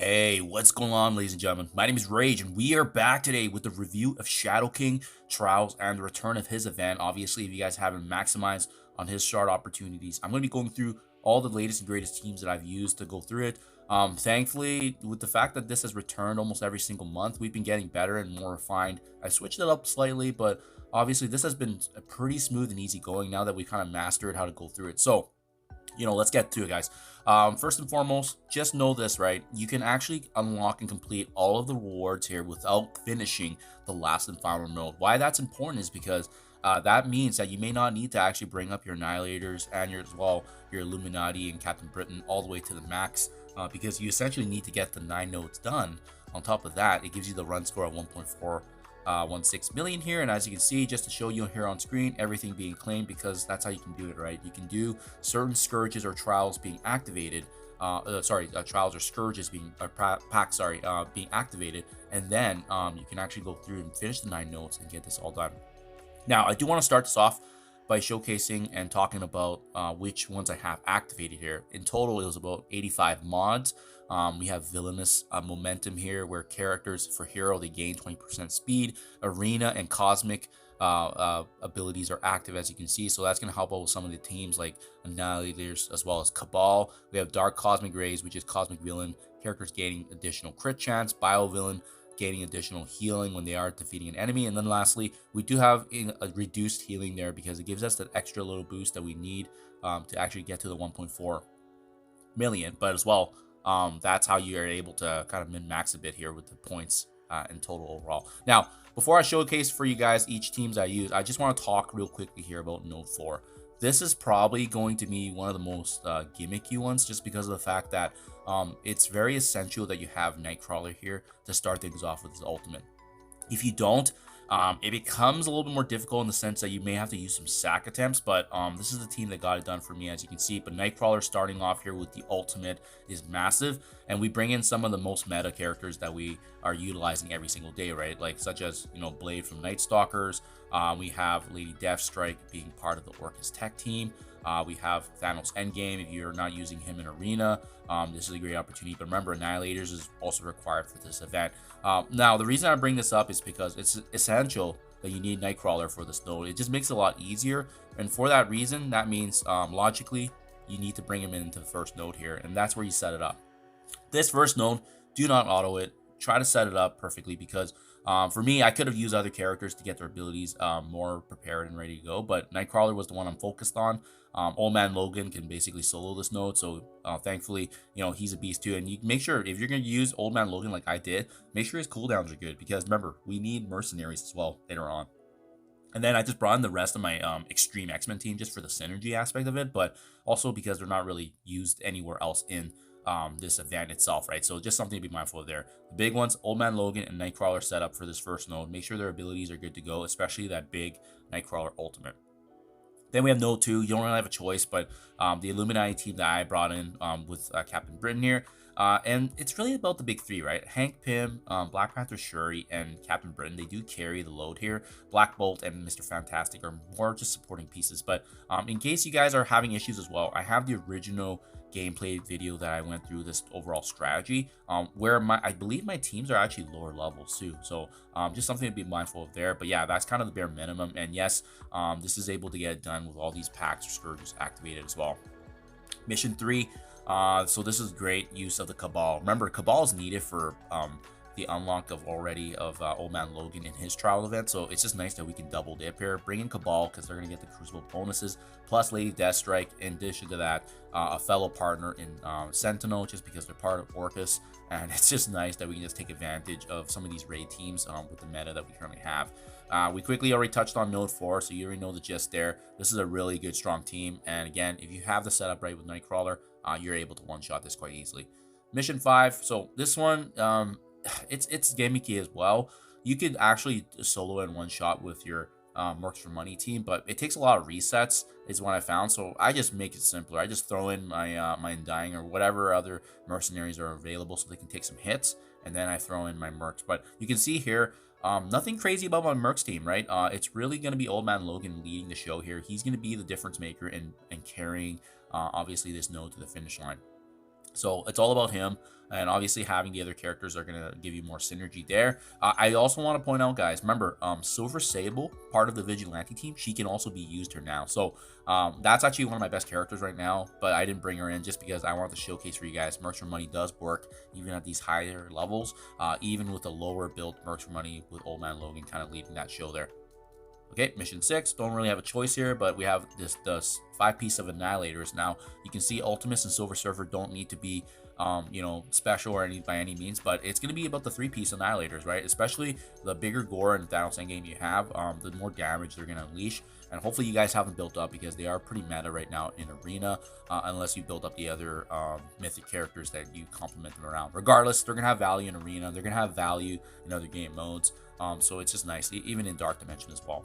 Hey, what's going on, ladies and gentlemen? My name is Rage, and we are back today with the review of Shadow King Trials and the return of his event. Obviously, if you guys haven't maximized on his shard opportunities, I'm going to be going through all the latest and greatest teams that I've used to go through it. Thankfully, with the fact that this has returned almost every single month, we've been getting better and more refined. I switched it up slightly, but obviously, this has been a pretty smooth and easy going now that we've kind of mastered how to go through it. So, let's get to it, guys. First and foremost, just know this, right? You can actually unlock and complete all of the rewards here without finishing the last and final node. Why that's important is because that means that you may not need to actually bring up your Annihilators and your Illuminati and Captain Britain all the way to the max, because you essentially need to get the 9 nodes done. On top of that, it gives you the run score of 1.416 million here, and as you can see, just to show you here on screen, everything being claimed, because that's how you can do it, right? You can do certain scourges or trials being activated, trials or scourges being packs being activated, and then you can actually go through and finish the 9 nodes and get this all done. Now, I do want to start this off by showcasing and talking about which ones I have activated here. In total, it was about 85 mods. We have Villainous Momentum here, where characters for hero, they gain 20% speed. Arena and Cosmic abilities are active, as you can see. So that's going to help out with some of the teams like Annihilators as well as Cabal. We have Dark Cosmic Rays, which is Cosmic Villain. Characters gaining additional crit chance. Bio Villain, gaining additional healing when they are defeating an enemy. And then lastly, we do have a reduced healing there because it gives us that extra little boost that we need to actually get to the 1.4 million. But as well, that's how you are able to kind of min-max a bit here with the points in total overall. Now, before I showcase for you guys each teams I use, I just want to talk real quickly here about Node 4. This is probably going to be one of the most gimmicky ones, just because of the fact that it's very essential that you have Nightcrawler here to start things off with his ultimate. If you don't, it becomes a little bit more difficult in the sense that you may have to use some sack attempts, but this is the team that got it done for me, as you can see. But Nightcrawler starting off here with the ultimate is massive, and we bring in some of the most meta characters that we are utilizing every single day, right? Like such as, Blade from Night Stalkers. We have Lady Deathstrike being part of the Orcus Tech team. We have Thanos Endgame if you're not using him in Arena. This is a great opportunity, but remember, Annihilators is also required for this event. Now, the reason I bring this up is because it's essential that you need Nightcrawler for this node. It just makes it a lot easier, and for that reason, that means logically, you need to bring him into the first node here, and that's where you set it up. This first node, do not auto it. Try to set it up perfectly, because for me, I could have used other characters to get their abilities more prepared and ready to go, but Nightcrawler was the one I'm focused on. Old Man Logan can basically solo this node, so thankfully, he's a beast too. And you make sure, if you're going to use Old Man Logan like I did, make sure his cooldowns are good, because remember, we need mercenaries as well later on. And then I just brought in the rest of my Extreme X-Men team just for the synergy aspect of it, but also because they're not really used anywhere else in this event itself, right? So just something to be mindful of there. The big ones, Old Man Logan and Nightcrawler set up for this first node. Make sure their abilities are good to go, especially that big Nightcrawler ultimate. Then we have Node 2. You don't really have a choice, but the Illuminati team that I brought in with Captain Britain here. And it's really about the big three, right? Hank Pym, Black Panther Shuri, and Captain Britain. They do carry the load here. Black Bolt and Mr. Fantastic are more just supporting pieces. But in case you guys are having issues as well, I have the original gameplay video that I went through this overall strategy, where I believe my teams are actually lower levels too. So just something to be mindful of there. But yeah, that's kind of the bare minimum. And yes, this is able to get it done with all these packs or scourges activated as well. Mission 3. So this is great use of the Cabal. Remember, Cabal is needed for the unlock of Old Man Logan in his trial event. So it's just nice that we can double dip here. Bring in Cabal because they're going to get the Crucible bonuses, plus Lady Deathstrike. In addition to that, a fellow partner in Sentinel, just because they're part of Orcus. And it's just nice that we can just take advantage of some of these raid teams with the meta that we currently have. We quickly already touched on Node 4, so you already know the gist there. This is a really good, strong team. And again, if you have the setup right with Nightcrawler, you're able to one-shot this quite easily. Mission 5. So this one, it's gimmicky as well. You could actually solo in one shot with your Mercs for Money team, but it takes a lot of resets is what I found. So I just make it simpler. I just throw in my my Undying or whatever other mercenaries are available so they can take some hits, and then I throw in my Mercs. But you can see here, nothing crazy about my Mercs team, right? It's really going to be Old Man Logan leading the show here. He's going to be the difference maker and carrying obviously this node to the finish line. So it's all about him. And obviously having the other characters are going to give you more synergy there. I also want to point out, guys, remember, Silver Sable, part of the Vigilante team, she can also be used here now. So that's actually one of my best characters right now, but I didn't bring her in just because I wanted to showcase for you guys. Mercs for Money does work even at these higher levels, even with a lower built Mercs for Money with Old Man Logan kind of leading that show there. Okay, mission 6. Don't really have a choice here, but we have this 5-piece of Annihilators. Now, you can see Ultimates and Silver Surfer don't need to be, special or by any means, but it's going to be about the 3-piece Annihilators, right? Especially the bigger gore and Thanos Endgame you have, the more damage they're going to unleash. And hopefully you guys have them built up because they are pretty meta right now in Arena, unless you build up the other mythic characters that you complement them around. Regardless, they're going to have value in Arena. They're going to have value in other game modes. So it's just nice, even in Dark Dimension as well.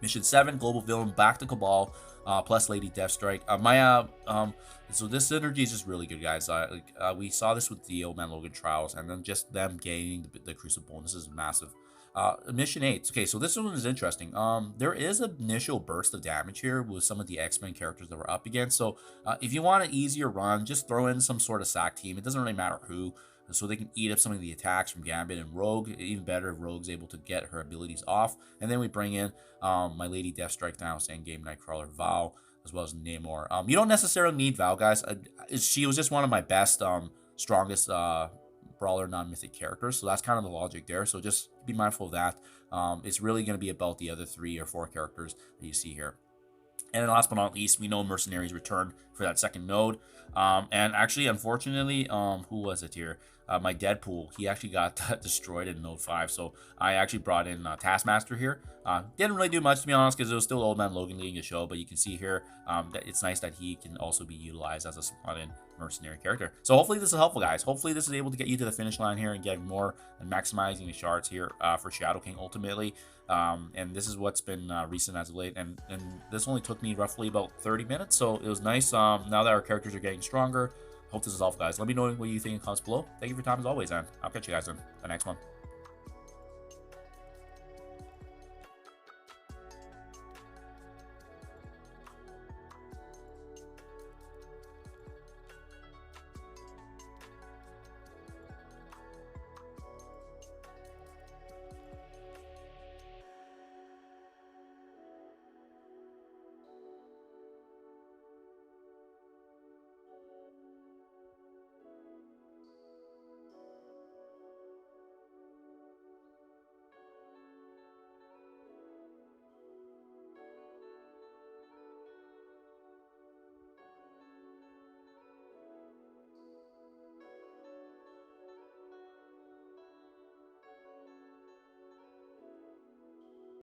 Mission 7, Global Villain, back to Cabal, plus Lady Deathstrike. So this synergy is just really good, guys. We saw this with the Old Man Logan Trials, and then just them gaining the Crucible bonuses is massive. Mission 8. Okay, so this one is interesting. There is an initial burst of damage here with some of the X-Men characters that we're up against. So if you want an easier run, just throw in some sort of SAC team. It doesn't really matter who. So they can eat up some of the attacks from Gambit and Rogue. Even better if Rogue's able to get her abilities off. And then we bring in my Lady Deathstrike, Thanos Endgame, Nightcrawler, Val, as well as Namor. You don't necessarily need Val, guys. She was just one of my best, strongest brawler non-mythic characters. So that's kind of the logic there. So just be mindful of that. It's really going to be about the other 3 or 4 characters that you see here. And then last but not least, we know Mercenaries returned for that second node. And actually, unfortunately, who was it here? My Deadpool, he actually got destroyed in node 5. So I actually brought in Taskmaster here. Didn't really do much, to be honest, because it was still Old Man Logan leading the show. But you can see here that it's nice that he can also be utilized as a slot-in mercenary character. So hopefully this is helpful, guys. Hopefully this is able to get you to the finish line here and get more and maximizing the shards here for Shadow King ultimately. And this is what's been recent as of late, and this only took me roughly about 30 minutes, so it was nice. Now that our characters are getting stronger, hope this is helpful, guys. Let me know what you think in the comments below. Thank you for your time as always, and I'll catch you guys in the next one.